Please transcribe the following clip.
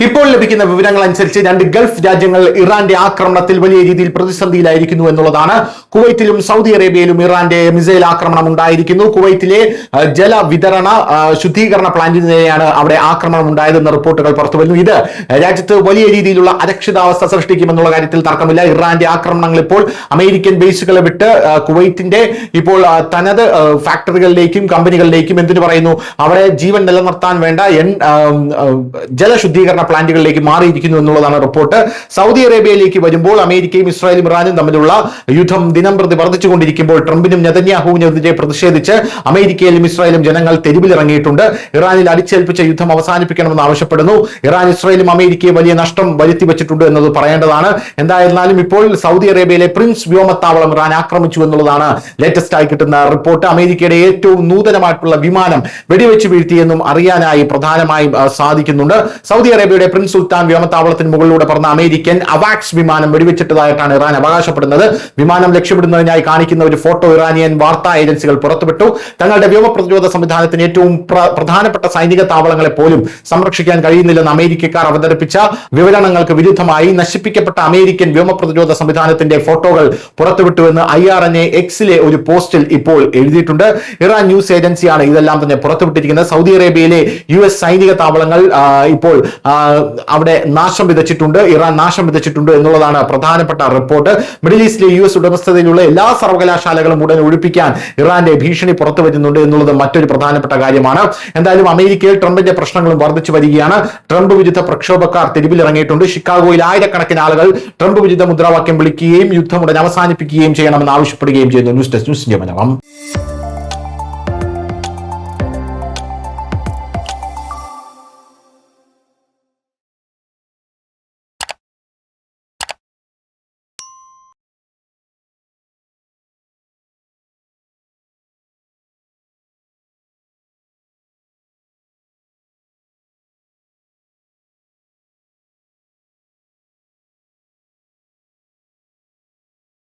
ഇപ്പോൾ ലഭിക്കുന്ന വിവരങ്ങൾ അനുസരിച്ച് രണ്ട് ഗൾഫ് രാജ്യങ്ങൾ ഇറാന്റെ ആക്രമണത്തിൽ വലിയ രീതിയിൽ പ്രതിസന്ധിയിലായിരിക്കുന്നു എന്നുള്ളതാണ്. കുവൈറ്റിലും സൗദി അറേബ്യയിലും ഇറാന്റെ മിസൈൽ ആക്രമണം ഉണ്ടായിരിക്കുന്നു. കുവൈറ്റിലെ ജലവിതരണ ശുദ്ധീകരണ പ്ലാന്റിന് നേരെയാണ് അവിടെ ആക്രമണം ഉണ്ടായതെന്ന റിപ്പോർട്ടുകൾ പുറത്തുവരുന്നു. ഇത് രാജ്യത്ത് വലിയ രീതിയിലുള്ള അരക്ഷിതാവസ്ഥ സൃഷ്ടിക്കുമെന്നുള്ള കാര്യത്തിൽ തർക്കമില്ല. ഇറാന്റെ ആക്രമണങ്ങൾ ഇപ്പോൾ അമേരിക്കൻ ബേസുകളെ വിട്ട് കുവൈറ്റിന്റെ ഇപ്പോൾ തനത് ഫാക്ടറികളിലേക്കും കമ്പനികളിലേക്കും എന്തിനു പറയുന്നു അവിടെ ജീവൻ നിലനിർത്താൻ വേണ്ട ജലശുദ്ധീകരണ പ്ലാന്റുകളിലേക്ക് മാറിയിരിക്കുന്നു എന്നുള്ളതാണ് റിപ്പോർട്ട്. സൗദി അറേബ്യയിലേക്ക് വരുമ്പോൾ അമേരിക്കയും ഇസ്രായേലും ഇറാനും തമ്മിലുള്ള യുദ്ധം ദിനം പ്രതി വർദ്ധിച്ചുകൊണ്ടിരിക്കുമ്പോൾ ട്രംപിനും നെതന്യാഹുവിനെതിരെ പ്രതിഷേധിച്ച് അമേരിക്കയിലും ഇസ്രായേലും ജനങ്ങൾ തെരുവിലിറങ്ങിയിട്ടുണ്ട്. ഇറാനിൽ അടിച്ചേൽപ്പിച്ച യുദ്ധം അവസാനിപ്പിക്കണമെന്ന് ആവശ്യപ്പെടുന്നു. ഇറാൻ ഇസ്രായേലും അമേരിക്കയെ വലിയ നഷ്ടം വരുത്തി വെച്ചിട്ടുണ്ട് എന്നത് പറയേണ്ടതാണ്. എന്തായിരുന്നാലും ഇപ്പോൾ സൗദി അറേബ്യയിലെ പ്രിൻസ് വ്യോമത്താവളം ഇറാൻ ആക്രമിച്ചു എന്നുള്ളതാണ് ലേറ്റസ്റ്റ് ആയി കിട്ടുന്ന റിപ്പോർട്ട്. അമേരിക്കയുടെ ഏറ്റവും നൂതനമായിട്ടുള്ള വിമാനം വെടിവെച്ച് വീഴ്ത്തിയെന്നും അറിയാനായി പ്രധാനമായും സാധിക്കുന്നുണ്ട്. സൗദി അറേബ്യയുടെ പ്രിൻസ് സുൽത്താൻ വ്യോമത്താവളത്തിന് മുകളിലൂടെ പറന്ന അമേരിക്കൻ അവാക്സ് വിമാനം വെടിവെച്ചിട്ടതായിട്ടാണ് ഇറാൻ അവകാശപ്പെടുന്നത്. വിമാനം ലക്ഷ്യമിടുന്നതിനായി കാണിക്കുന്ന ഒരു ഫോട്ടോ ഇറാനിയൻ വാർത്താ ഏജൻസികൾ പുറത്തുവിട്ടു. തങ്ങളുടെ വ്യോമ പ്രതിരോധ സംവിധാനത്തിന് ഏറ്റവും പ്രധാനപ്പെട്ട സൈനിക താവളങ്ങളെ പോലും സംരക്ഷിക്കാൻ കഴിയുന്നില്ലെന്ന് അമേരിക്കക്കാർ അവതരിപ്പിച്ച വിവരണങ്ങൾക്ക് വിരുദ്ധമായി നശിപ്പിക്കപ്പെട്ട അമേരിക്കൻ വ്യോമ പ്രതിരോധ സംവിധാനത്തിന്റെ ഫോട്ടോകൾ പുറത്തുവിട്ടുവെന്ന് IRNA എക്സിലെ ഒരു പോസ്റ്റിൽ ഇപ്പോൾ എഴുതിയിട്ടുണ്ട്. ഇറാൻ ന്യൂസ് ഏജൻസിയാണ് ഇതെല്ലാം തന്നെ പുറത്തുവിട്ടിരിക്കുന്നത്. സൗദി അറേബ്യയിലെ US സൈനിക താവളങ്ങൾ ഇപ്പോൾ അവിടെ നാശം വിതച്ചിട്ടുണ്ട്, ഇറാൻ നാശം വിതച്ചിട്ടുണ്ട് എന്നുള്ളതാണ് പ്രധാനപ്പെട്ട റിപ്പോർട്ട്. മിഡിൽ ഈസ്റ്റിലെ US ഉടമസ്ഥതയിലുള്ള എല്ലാ സർവകലാശാലകളും ഉടൻ ഒഴിപ്പിക്കാൻ ഇറാന്റെ ഭീഷണി പുറത്തു വരുന്നുണ്ട് എന്നുള്ളത് മറ്റൊരു പ്രധാനപ്പെട്ട കാര്യമാണ്. എന്തായാലും അമേരിക്കയിൽ ട്രംപിന്റെ പ്രശ്നങ്ങളും വർദ്ധിച്ചു വരികയാണ്. ട്രംപ് വിരുദ്ധ പ്രക്ഷോഭക്കാർ തെരുവിലിറങ്ങിയിട്ടുണ്ട്. ഷിക്കാഗോയിൽ ആയിരക്കണക്കിന് ആളുകൾ ട്രംപ് വിരുദ്ധ മുദ്രാവാക്യം വിളിക്കുകയും യുദ്ധം ഉടൻ അവസാനിപ്പിക്കുകയും ചെയ്യണമെന്ന് ആവശ്യപ്പെടുകയും ചെയ്യുന്നു. News desk news India Malayalam.